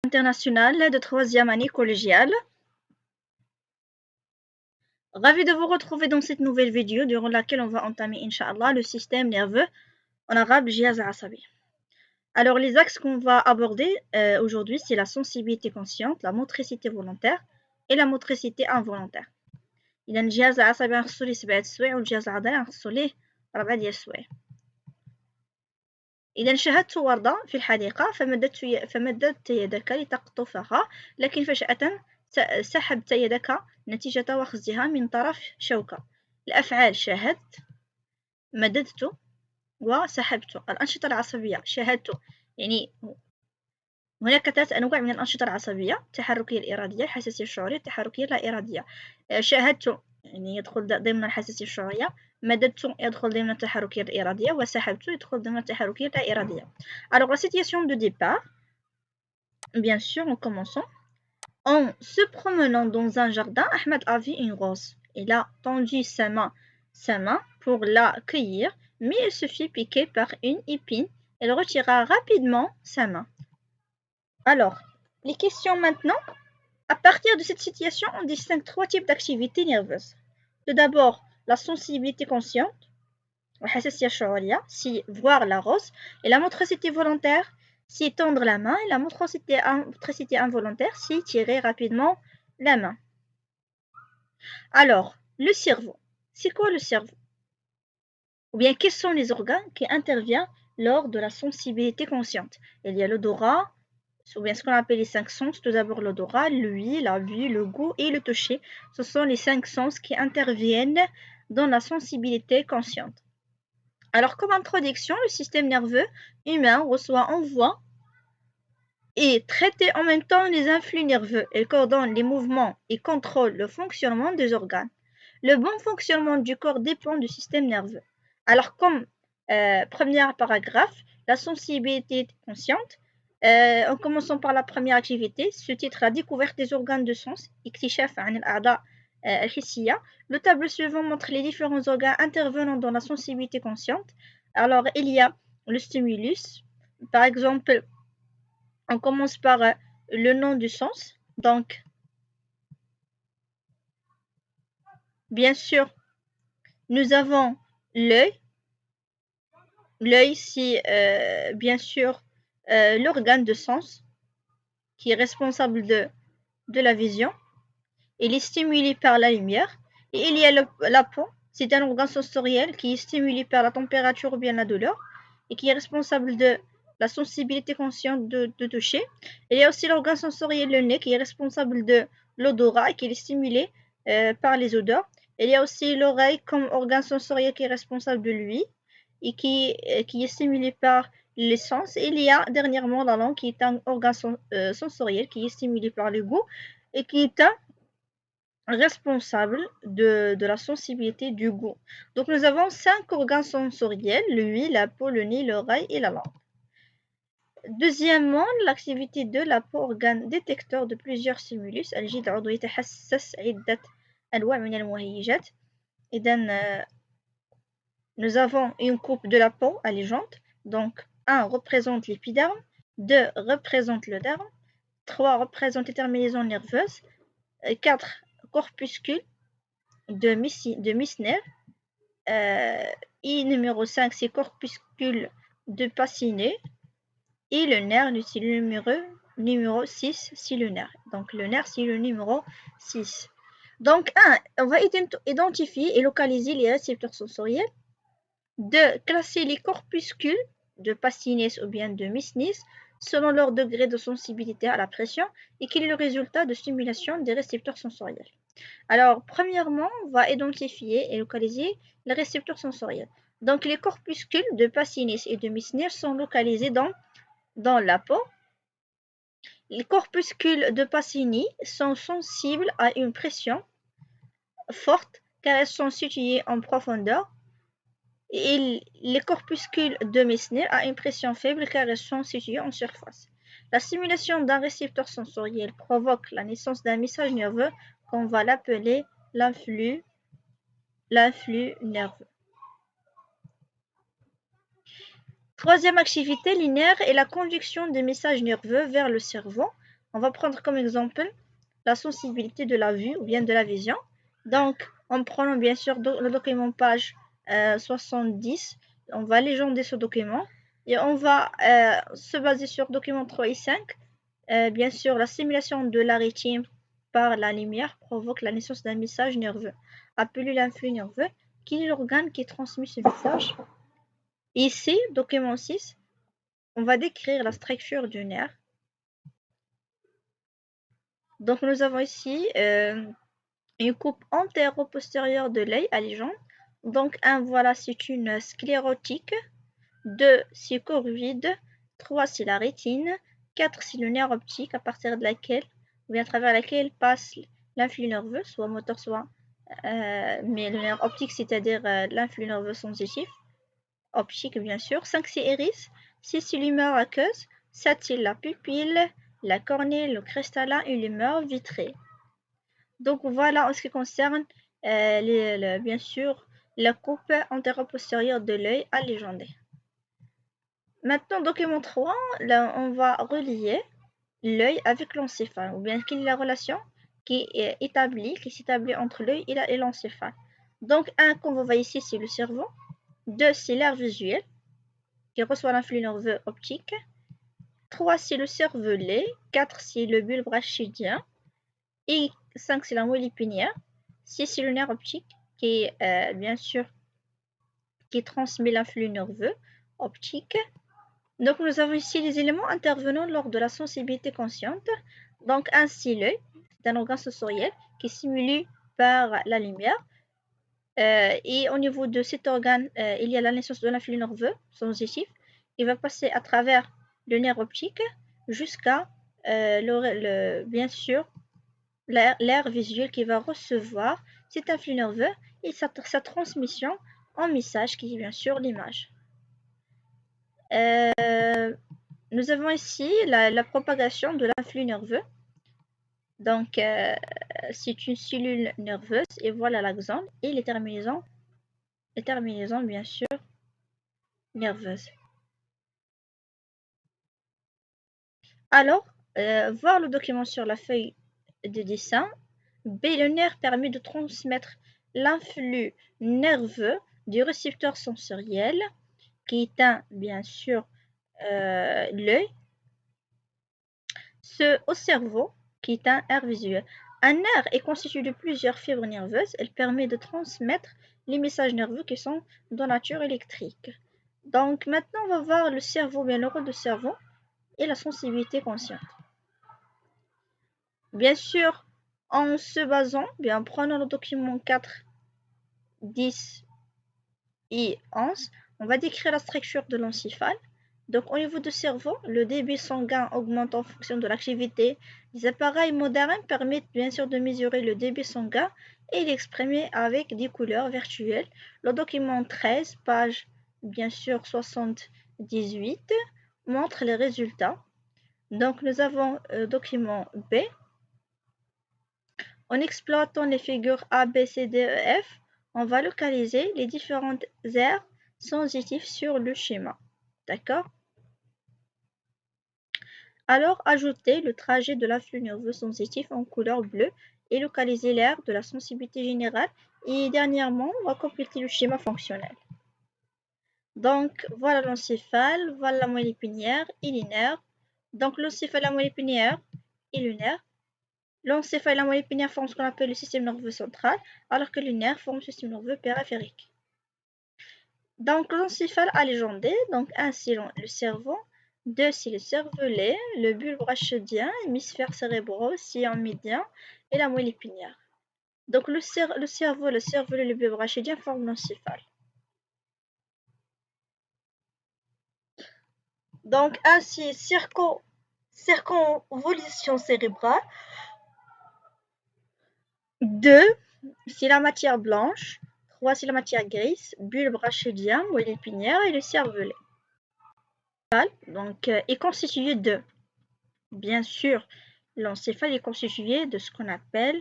Internationale de 3e année collégiale. Ravi de vous retrouver dans cette nouvelle vidéo durant laquelle on va entamer, Inch'Allah, le système nerveux, en arabe, Jihaz al-Asabi. Alors, les axes qu'on va aborder aujourd'hui, c'est la sensibilité consciente, la motricité volontaire et la motricité involontaire. إذا الجهاز العصبي خصو ليه 7 سوايع والجهاز العضلي خصو ليه 4 ديال السوايع. إذا شاهدت وردة في الحديقة فمددت يدك لتقطفها، لكن فجأة سحبت يدك نتيجة وخزها من طرف شوكة. الأفعال: شاهدت، مددت، وسحبت. الأنشطة العصبية: شاهدت، يعني هناك 3 أنواع من الأنشطة العصبية: التحركية الإرادية، الحساسية الشعورية، التحركية اللا إرادية. شاهدت يعني يدخل ضمن الحساسية الشعورية، مددت يدخل ضمن التحركية الإرادية، وسحبت يدخل ضمن التحركية اللا إرادية. Alors la situation de départ, bien sûr, en commençant. En se promenant dans un jardin, Ahmed a vu une rose. Il a tendu sa main pour la cueillir, mais il se fit piquer par une épine. Il retira rapidement sa main. Alors, les questions maintenant. À partir de cette situation, on distingue 3 types d'activités nerveuses. Tout d'abord, la sensibilité consciente, si voir la rose, et la motricité volontaire, si tendre la main, et la motricité involontaire, si tirer rapidement la main. Alors, le cerveau. C'est quoi le cerveau? Ou bien, quels sont les organes qui interviennent lors de la sensibilité consciente? Il y a l'odorat, ou bien ce qu'on appelle les 5 sens. Tout d'abord l'odorat, l'ouïe, la vue, le goût et le toucher. Ce sont les 5 sens qui interviennent dans la sensibilité consciente. Alors, comme introduction, le système nerveux humain reçoit, envoie et traite en même temps les influx nerveux. Il coordonne les mouvements et contrôle le fonctionnement des organes. Le bon fonctionnement du corps dépend du système nerveux. Alors, comme premier paragraphe, la sensibilité consciente. En commençant par la première activité, ce titre: la découverte des organes de sens, اكتشاف عن الأعضاء الحسية. Le tableau suivant montre les différents organes intervenant dans la sensibilité consciente. Alors, il y a le stimulus. Par exemple, on commence par le nom du sens. Donc, bien sûr, nous avons l'œil. L'œil, c'est bien sûr l'organe de sens qui est responsable de la vision. Il est stimulé par la lumière. Et il y a la peau, c'est un organe sensoriel qui est stimulé par la température ou bien la douleur et qui est responsable de la sensibilité consciente de toucher. Il y a aussi l'organe sensoriel, le nez, qui est responsable de l'odorat et qui est stimulé par les odeurs. Il y a aussi l'oreille comme organe sensoriel qui est responsable de l'ouïe et qui est stimulé par les sens. Et il y a dernièrement la langue qui est un organe sensoriel qui est stimulé par le goût et qui est un responsable de la sensibilité du goût. Donc nous avons 5 organes sensoriels: l'ouïe, la peau, le nez, l'oreille et la langue. Deuxièmement, l'activité de la peau, organe détecteur de plusieurs stimulus. الجلد العضوي يتحسس عدة أنواع من المهيجات. إذن nous avons une coupe de la peau allégeante. Donc 1 représente l'épiderme, 2 représente le derme, 3 représente les terminaisons nerveuses, 4 corpuscules de Meissner, et numéro 5 c'est corpuscule de Pacini, et le nerf c'est le numéro 6, c'est le nerf. Donc le nerf c'est le numéro 6. Donc 1, on va identifier et localiser les récepteurs sensoriels. 2, classer les corpuscules de Pacini ou bien de Meissner selon leur degré de sensibilité à la pression et quel est le résultat de stimulation des récepteurs sensoriels. Alors, premièrement, on va identifier et localiser les récepteurs sensoriels. Donc, les corpuscules de Pacini et de Meissner sont localisés dans la peau. Les corpuscules de Pacini sont sensibles à une pression forte car elles sont situées en profondeur. Et les corpuscules de Meissner à une pression faible car elles sont situées en surface. La stimulation d'un récepteur sensoriel provoque la naissance d'un message nerveux qu'on va l'appeler l'influx nerveux. Troisième activité, les nerfs et la conduction des messages nerveux vers le cerveau. On va prendre comme exemple la sensibilité de la vue ou bien de la vision. Donc, en prenant bien sûr le document page 70, on va légender ce document et on va se baser sur document 3 et 5. Bien sûr, la stimulation de la rétine par la lumière provoque la naissance d'un message nerveux, appelé l'influx nerveux, qui est l'organe qui transmet ce message. Ici, document 6, on va décrire la structure du nerf. Donc, nous avons ici une coupe antéro-postérieure de l'œil à légende. Donc, 1, voilà, c'est une sclérotique. 2, c'est choroïde. 3, c'est la rétine. 4, c'est le nerf optique à partir de laquelle, ou bien à travers laquelle passe l'influx nerveux, soit moteur, soit mais le nerf optique, c'est-à-dire l'influx nerveux sensitif, optique bien sûr. 5, c'est iris. 6, c'est l'humeur aqueuse. 7, c'est la pupille, la cornée, le cristallin et l'humeur vitrée. Donc voilà en ce qui concerne bien sûr la coupe antéro-postérieure de l'œil à légender. Maintenant, document 3, là, on va relier l'œil avec l'encéphale, ou bien quelle est la relation qui s'établit entre l'œil et l'encéphale. Donc 1, comme vous voyez ici, c'est le cerveau. 2, c'est l'aire visuelle qui reçoit l'influx nerveux optique. 3, c'est le cervelet. 4, c'est le bulbe rachidien. Et 5, c'est la moelle épinière. 6, c'est le nerf optique qui est bien sûr qui transmet l'influx nerveux optique. Donc nous avons ici les éléments intervenant lors de la sensibilité consciente. Donc ainsi l'œil, c'est un organe sensoriel qui est stimulé par la lumière. Et au niveau de cet organe, il y a la naissance de l'influx nerveux sensitif. Il va passer à travers le nerf optique jusqu'à bien sûr l'aire visuelle qui va recevoir cet influx nerveux et sa transmission en message qui est bien sûr l'image. Nous avons ici la propagation de l'influx nerveux. Donc, c'est une cellule nerveuse et voilà l'axone et les terminaisons bien sûr nerveuses. Alors, voir le document sur la feuille de dessin. B, le nerf permet de transmettre l'influx nerveux du récepteur sensoriel qui éteint bien sûr l'œil, au cerveau qui est un nerf visuel. Un nerf est constitué de plusieurs fibres nerveuses. Elle permet de transmettre les messages nerveux qui sont de nature électrique. Donc maintenant on va voir le cerveau, bien le rôle du cerveau et la sensibilité consciente. Bien sûr, en se basant, bien en prenant le document 4, 10 et 11, on va décrire la structure de l'encéphale. Donc au niveau du cerveau, le débit sanguin augmente en fonction de l'activité. Les appareils modernes permettent bien sûr de mesurer le débit sanguin et l'exprimer avec des couleurs virtuelles. Le document 13, page bien sûr 78, montre les résultats. Donc nous avons document B. En exploitant les figures A, B, C, D, E, F, on va localiser les différentes aires sensitives sur le schéma. D'accord? Alors, ajoutez le trajet de l'influx nerveux sensitif en couleur bleue et localisez l'aire de la sensibilité générale. Et dernièrement, on va compléter le schéma fonctionnel. Donc, voilà l'encéphale, voilà la moelle épinière et les nerfs. Donc, l'encéphale, la moelle épinière et le nerf. L'encéphale et la moelle épinière forment ce qu'on appelle le système nerveux central, alors que les nerfs forment le système nerveux périphérique. Donc, l'encéphale allégendé, donc 1, c'est le cerveau. 2, c'est le cervelet, le bulbe rachidien, hémisphère cérébraux, sillon médian et la moelle épinière. Donc le cerveau, le cervelet et le bulbe rachidien forment l'encéphale. Donc ainsi, circonvolution cérébrale. 2, c'est la matière blanche. 3, c'est la matière grise, bulbe rachidien, moelle épinière et le cervelet. Donc est constitué de, bien sûr, l'encéphale est constitué de ce qu'on appelle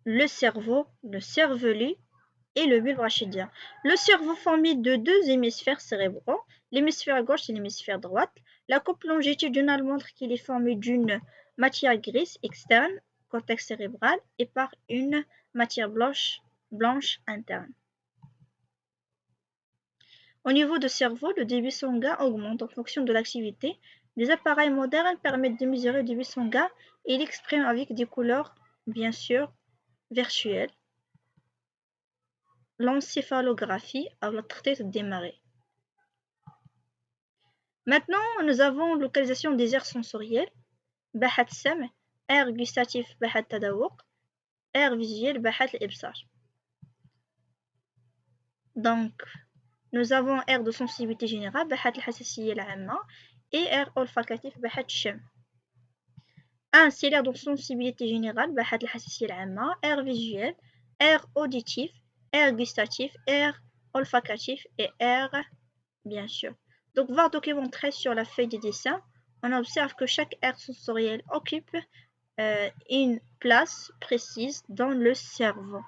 le cerveau, le cervelet et le bulbe rachidien. Le cerveau formé de deux hémisphères cérébraux. L'hémisphère gauche et l'hémisphère droite. La coupe longitudinale montre qu'il est formé d'une matière grise externe, cortex cérébral, et par une matière blanche interne. Au niveau du cerveau, le débit sanguin augmente en fonction de l'activité. Les appareils modernes permettent de mesurer le débit sanguin et l'expriment avec des couleurs, bien sûr, virtuelles. L'encéphalographie à la traite démarrer. Maintenant, nous avons localisation des aires sensorielles. Bahat Sam, aire gustatif Bahat Tadawuq, aire visuelle Bahat l'Ibsar. Donc, nous avons aire de sensibilité générale Bahat l'Hassasiyya l'Amma et aire olfactif Bahat Shem. C'est l'aire de sensibilité générale Bahat l'Hassasiyya l'Amma, aire visuelle, aire auditif, aire gustatif, aire olfactif et aire bien sûr. Donc, voir document 13 sur la feuille de dessin, on observe que chaque aire sensorielle occupe une place précise dans le cerveau.